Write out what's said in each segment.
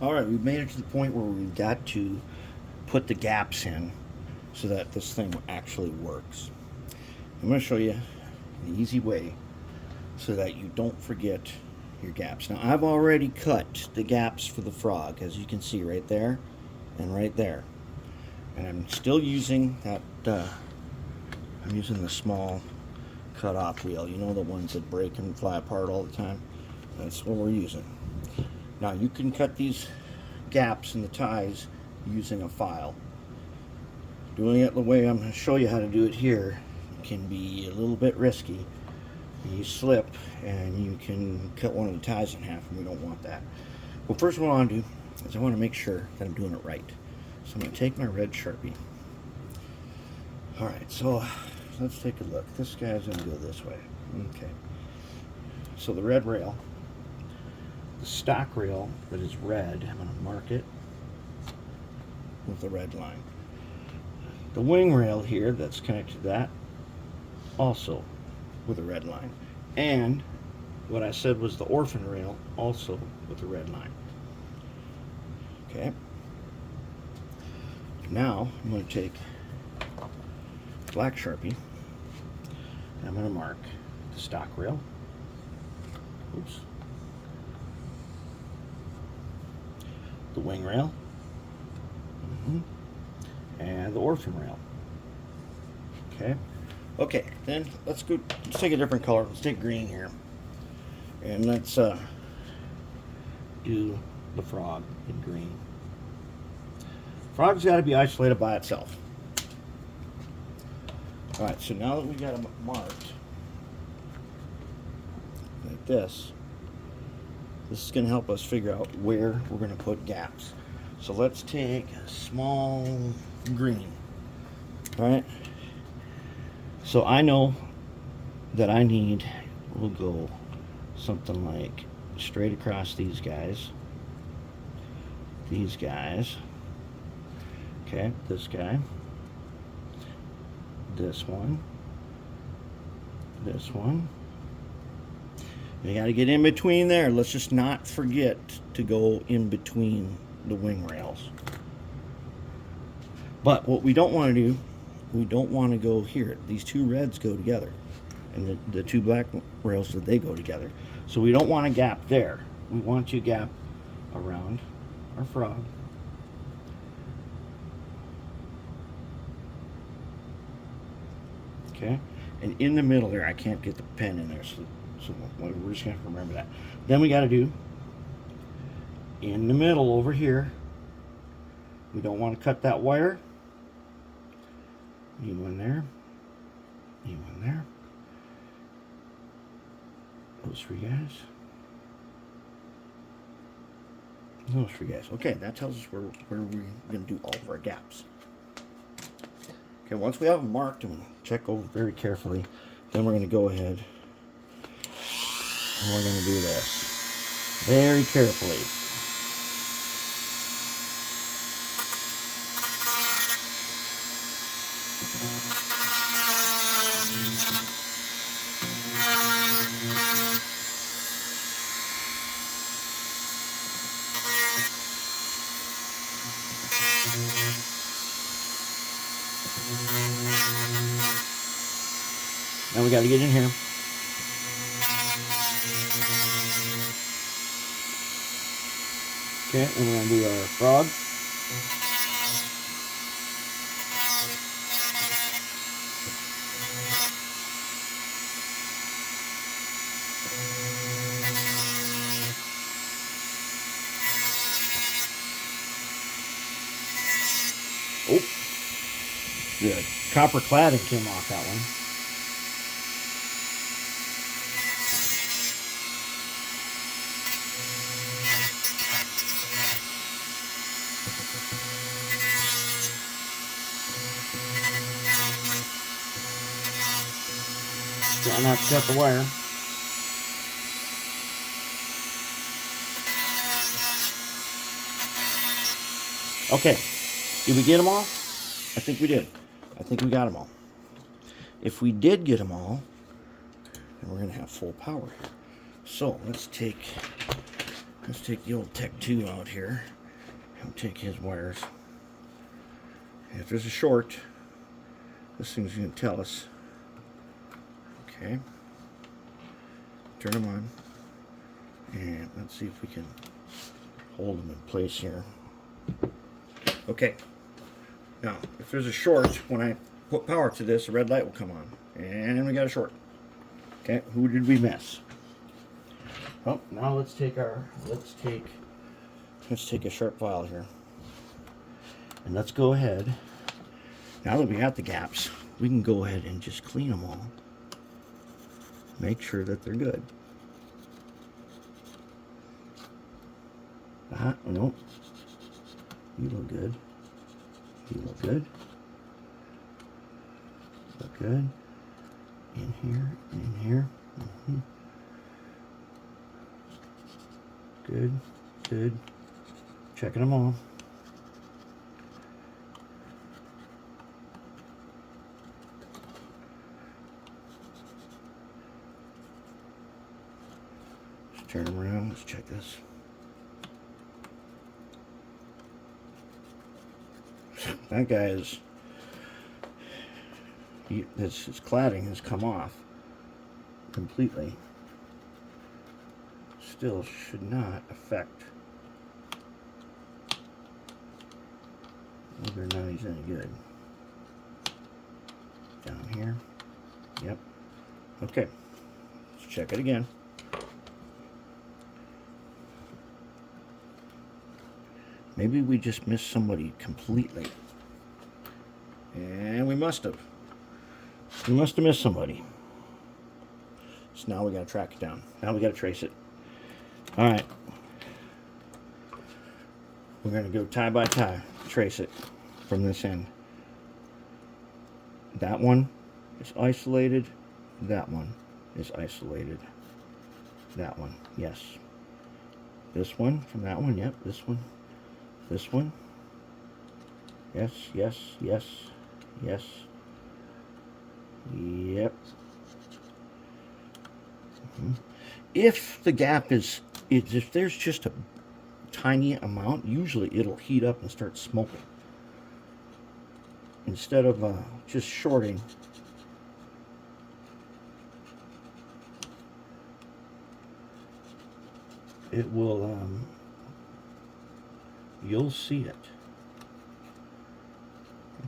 Alright, we've made it to the point where we've got to put the gaps in so that this thing actually works. I'm going to show you an easy way so that you don't forget your gaps. Now, I've already cut the gaps for the frog, as you can see right there and right there. And I'm still using that, I'm using the small cut-off wheel. You know, the ones that break and fly apart all the time? That's what we're using. Now, you can cut these gaps in the ties using a file. Doing it the way I'm going to show you how to do it here can be a little bit risky. You slip and you can cut one of the ties in half, and we don't want that. Well, first what I want to do is I want to make sure that I'm doing it right. So I'm going to take my red Sharpie. Alright, so let's take a look. This guy's going to go this way. Okay. So the red rail, the stock rail that is red, I'm going to mark it with the red line. The wing rail here that's connected to that, also with a red line. And what I said was the orphan rail, also with a red line. Okay. Now I'm going to take black Sharpie and I'm going to mark the stock rail. Oops. The wing rail. And the orphan rail. Okay. Okay, then let's take a different color. Let's take green here. And let's do the frog in green. Frog's got to be isolated by itself. Alright, so now that we got them marked like this is going to help us figure out where we're going to put gaps. So let's take a small green. Alright? So I know that I need, we'll go something like straight across these guys. These guys. Okay, this guy. This one. This one. You got to get in between there. Let's just not forget to go in between the wing rails. But what we don't want to do, we don't want to go here. These two reds go together, and the two black rails, they go together. So we don't want a gap there. We want to gap around our frog. Okay, and in the middle there, I can't get the pen in there, so we're just going to remember that. Then we got to do in the middle over here. We don't want to cut that wire. You one there. You one there. Those three guys. Those three guys. Okay, that tells us where we're going to do all of our gaps. Okay, once we have them marked and check over very carefully, then we're going to go ahead and we're going to do this very carefully. Now we got to get in here. Okay, and we're going to do our frog. Oh, the copper cladding came off that one. Try not to cut the wire. Okay, did we get them all? I think we did. I think we got them all. If we did get them all, then we're going to have full power. So let's take Let's take the old Tech 2 out here and take his wires. If there's a short, this thing's going to tell us. Okay. Turn them on. And let's see if we can hold them in place here. Okay. Now, if there's a short, when I put power to this, a red light will come on. And we got a short. Okay, who did we miss? Oh, now let's take a sharp file here. And let's go ahead. Now that we got the gaps, we can go ahead and just clean them all. Make sure that they're good. Nope. You look good. You look good. Look good. In here, in here. Good, good. Checking them all. Let's turn them around. Let's check this. That guy is, his cladding has come off completely. Still should not affect whether or not he's any good. Down here. Yep. Okay. Let's check it again. Maybe we just missed somebody completely. And we must have. We must have missed somebody. So now we got to track it down. Now we got to trace it. All right. We're going to go tie by tie. Trace it from this end. That one is isolated. That one is isolated. That one. Yes. This one from that one. Yep. This one. This one. Yes, yes, yes, yes. Yep. If the gap is, if there's just a tiny amount, usually it'll heat up and start smoking. Instead of just shorting. It will, you'll see it.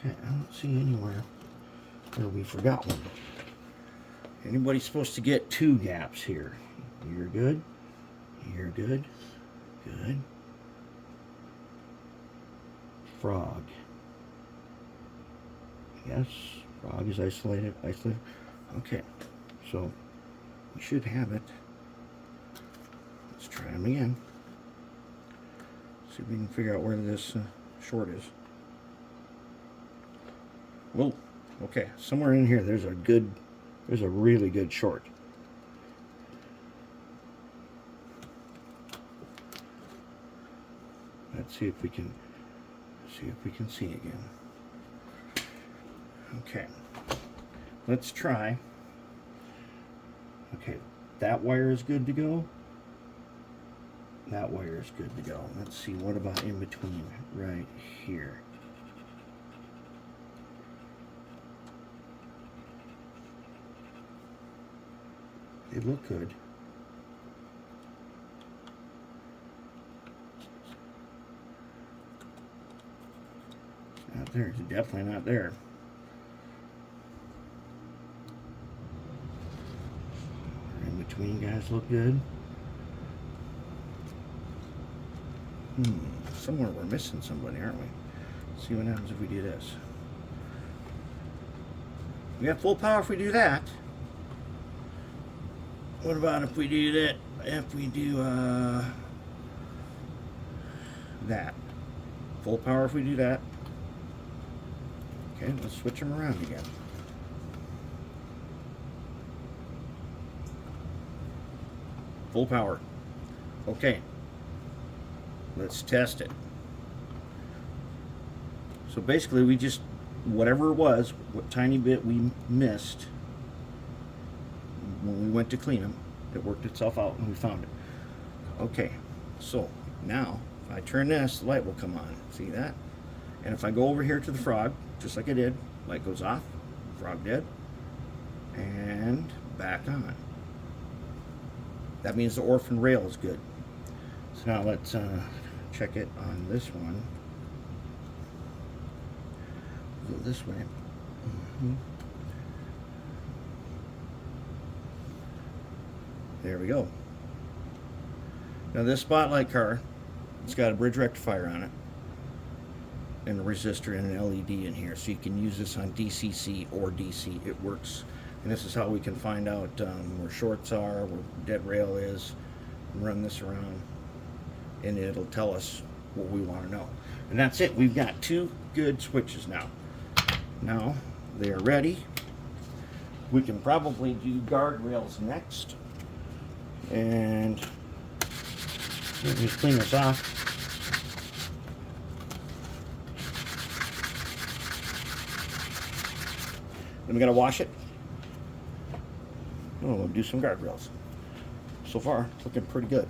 Okay, I don't see anywhere where we forgot one. Anybody's supposed to get 2 gaps here. You're good. You're good. Good. Frog. Yes, frog is isolated. Isolated. Okay, so we should have it. Let's try them again. See if we can figure out where this short is. Whoa. Okay, somewhere in here there's a really good short. Let's see if we can see again. Okay. Let's try. Okay, that wire is good to go. That wire is good to go. Let's see, what about in between right here? They look good. Not there. It's definitely not there. In between guys look good. Somewhere we're missing somebody, aren't we? Let's see what happens if we do this. We have full power if we do that. What about if we do that? If we do that. Full power if we do that. Okay, let's switch them around again. Full power. Okay. Let's test it. So basically we just, whatever it was, what tiny bit we missed when we went to clean them, it worked itself out and we found it. Okay, So now if I turn this, the light will come on. See that? And if I go over here to the frog, just like I did, light goes off, frog dead, and back on. That means the orphan rail is good. So now let's check it on this one. Go this way. There we go. Now this spotlight car, it's got a bridge rectifier on it, and a resistor and an LED in here, so you can use this on DCC or DC. It works. And this is how we can find out where shorts are, where dead rail is, and run this around, and it'll tell us what we want to know. And that's it. We've got 2 good switches now. Now they are ready. We can probably do guardrails next. And let me just clean this off. Then we gotta wash it. Oh, we'll do some guardrails. So far, it's looking pretty good.